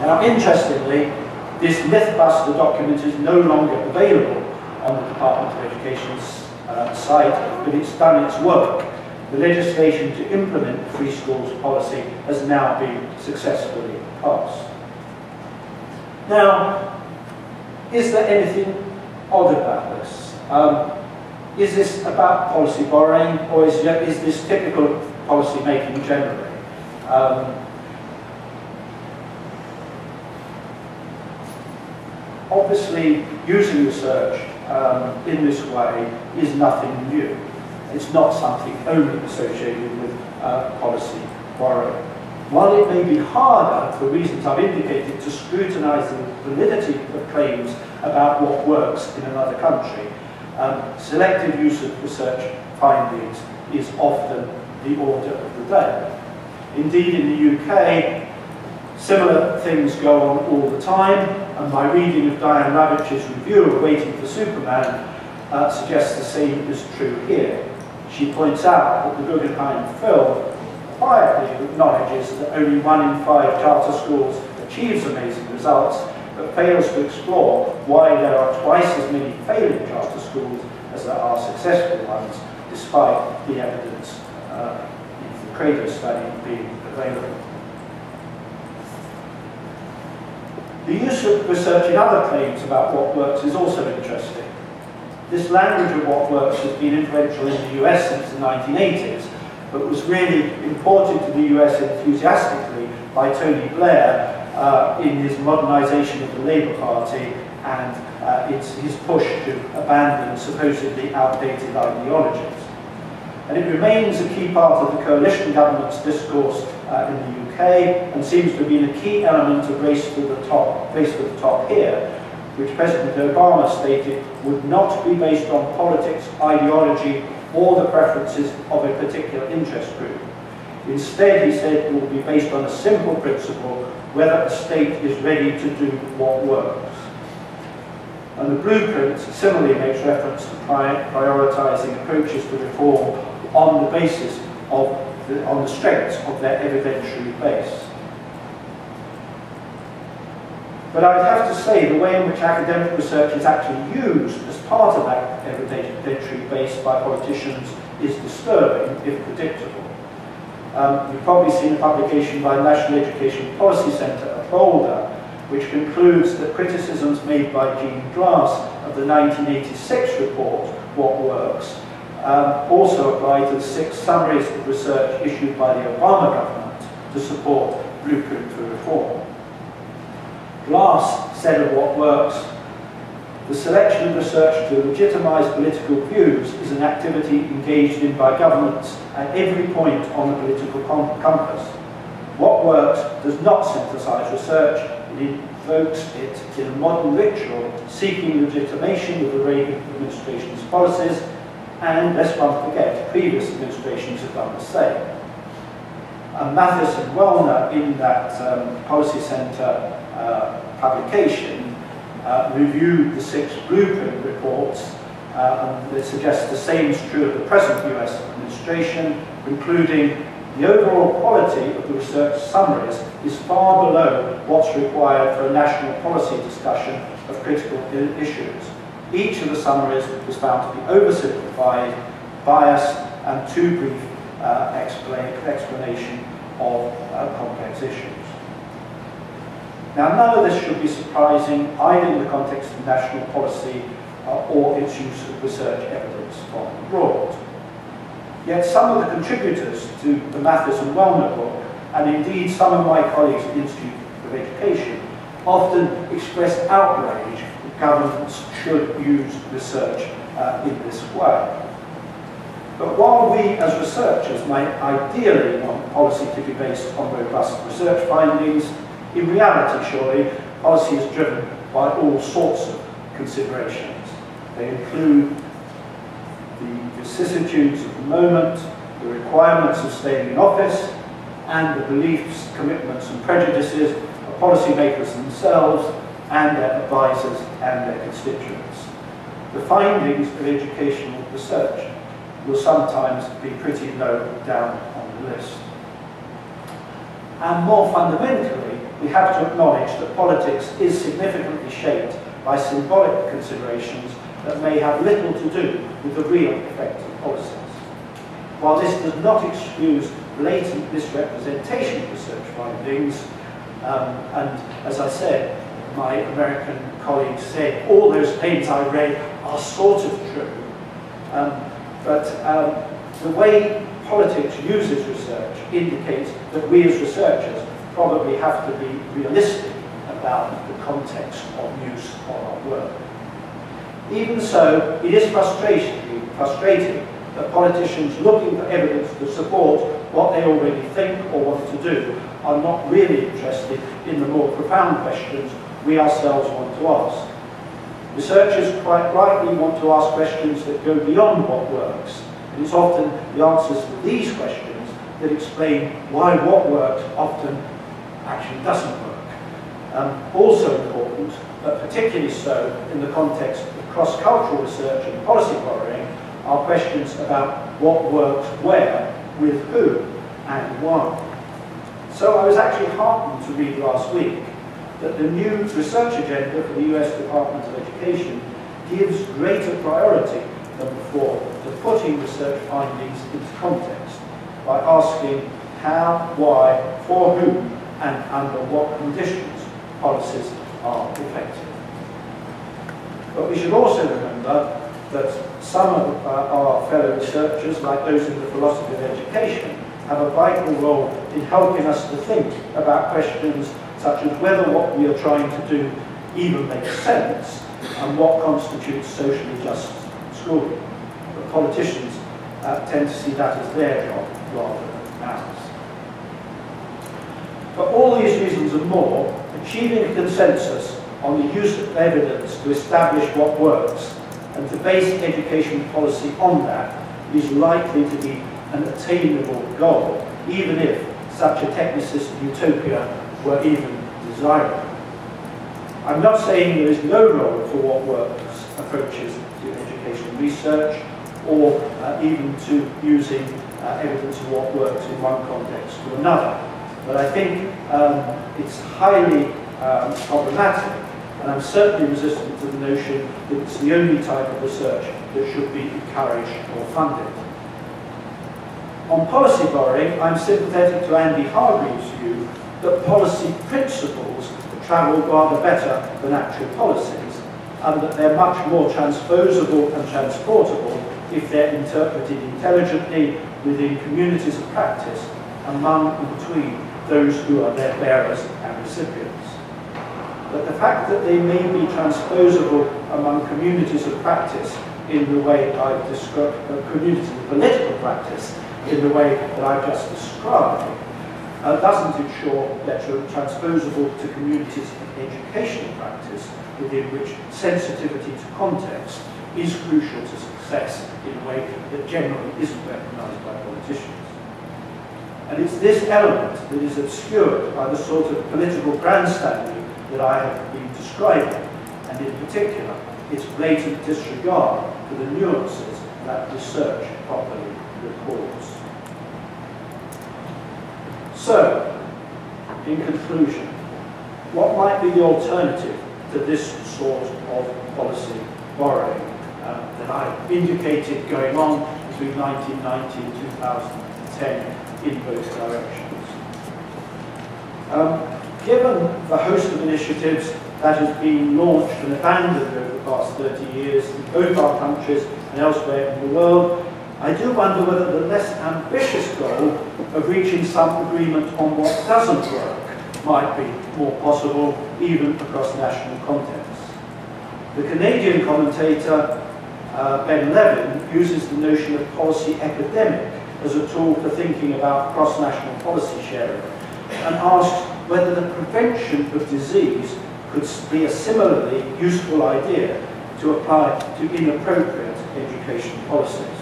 Now, interestingly, this Mythbuster document is no longer available on the Department of Education's site, but it's done its work. The legislation to implement the free schools policy has now been successfully passed. Now, is there anything odd about this? Is this about policy borrowing, or is this typical policy making generally? Obviously, using research in this way is nothing new. It's not something only associated with policy borrowing. While it may be harder, for reasons I've indicated, to scrutinise the validity of claims about what works in another country, selective use of research findings is often the order of the day. Indeed, in the UK, similar things go on all the time, and my reading of Diane Ravitch's review of Waiting for Superman suggests the same is true here. She points out that the Guggenheim film quietly acknowledges that only 1 in 5 charter schools achieves amazing results, but fails to explore why there are twice as many failing charter schools as there are successful ones, despite the evidence in the Credo study being available. The use of research in other claims about what works is also interesting. This language of what works has been influential in the US since the 1980s, but was really imported to the US enthusiastically by Tony Blair in his modernisation of the Labour Party and his push to abandon supposedly outdated ideologies. And it remains a key part of the coalition government's discourse in the UK, and seems to have been a key element of race to the top here, which President Obama stated would not be based on politics, ideology, or the preferences of a particular interest group. Instead, he said, it will be based on a simple principle, whether a state is ready to do what works. And the blueprint similarly makes reference to prioritising approaches to reform on the basis of on the strengths of their evidentiary base. But I'd have to say the way in which academic research is actually used as part of that evidentiary base by politicians is disturbing, if predictable. You've probably seen a publication by the National Education Policy Centre at Boulder, which concludes that criticisms made by Jean Glass of the 1986 report, What Works, also apply to the 6 summaries of research issued by the Obama government to support Blueprint for Reform. Glass said of What Works, the selection of research to legitimise political views is an activity engaged in by governments at every point on the political compass. What Works does not synthesise research, it invokes it in a modern ritual seeking legitimation of the Reagan administration's policies, and lest one forget, previous administrations have done the same. Mathis and Wellner, in that Policy Centre publication, reviewed the 6 blueprint reports, and they suggest the same is true of the present US administration, concluding the overall quality of the research summaries is far below what's required for a national policy discussion of critical issues. Each of the summaries was found to be oversimplified, biased, and too brief explanation of complex issues. Now, none of this should be surprising either in the context of national policy or its use of research evidence from abroad. Yet some of the contributors to the Mathis and Wellner book, and indeed some of my colleagues at the Institute of Education, often express outrage that governments should use research in this way. But while we as researchers might ideally want policy to be based on robust research findings, in reality, surely, policy is driven by all sorts of considerations. They include the vicissitudes of the moment, the requirements of staying in office, and the beliefs, commitments, and prejudices of policymakers themselves and their advisors and their constituents. The findings of educational research will sometimes be pretty low down on the list. And more fundamentally, we have to acknowledge that politics is significantly shaped by symbolic considerations that may have little to do with the real effect of policies. While this does not excuse blatant misrepresentation of research findings, and as I said, my American colleagues said all those claims I read are sort of true, but the way politics uses research indicates that we as researchers probably have to be realistic about the context of use of our work. Even so, it is frustrating that politicians looking for evidence to support what they already think or want to do are not really interested in the more profound questions we ourselves want to ask. Researchers quite rightly want to ask questions that go beyond what works, and it's often the answers to these questions that explain why what works often actually doesn't work. Also important, but particularly so in the context of cross-cultural research and policy borrowing, are questions about what works where, with who, and why. So I was actually heartened to read last week that the new research agenda for the US Department of Education gives greater priority than before to putting research findings into context by asking how, why, for whom, and under what conditions policies are effective. But we should also remember that some of our fellow researchers, like those in the philosophy of education, have a vital role in helping us to think about questions such as whether what we are trying to do even makes sense and what constitutes socially just schooling. But politicians tend to see that as their job rather than ours. For all these reasons and more, achieving a consensus on the use of evidence to establish what works and to base education policy on that is likely to be an attainable goal, even if such a technicist utopia were even desirable. I'm not saying there is no role for what works approaches to education research, or even to using evidence of what works in one context to another. But I think it's highly problematic, and I'm certainly resistant to the notion that it's the only type of research that should be encouraged or funded. On policy borrowing, I'm sympathetic to Andy Hargreaves' view that policy principles travel rather better than actual policies, and that they're much more transposable and transportable if they're interpreted intelligently within communities of practice, among and between those who are their bearers and recipients. But the fact that they may be transposable among communities of practice in the way I've described, communities of political practice, in the way that I've just described, doesn't ensure that they're transposable to communities of educational practice within which sensitivity to context is crucial to success in a way that generally isn't recognised by politicians. And it's this element that is obscured by the sort of political grandstanding that I have been describing, and in particular, its blatant disregard for the nuances that research properly records. So, in conclusion, what might be the alternative to this sort of policy borrowing that I indicated going on between 1990 and 2010 in both directions? Given the host of initiatives that has been launched and abandoned over the past 30 years in both our countries and elsewhere in the world, I do wonder whether the less ambitious goal of reaching some agreement on what doesn't work might be more possible, even across national contexts. The Canadian commentator Ben Levin uses the notion of policy epidemic as a tool for thinking about cross-national policy sharing, and asks whether the prevention of disease could be a similarly useful idea to apply to inappropriate education policies.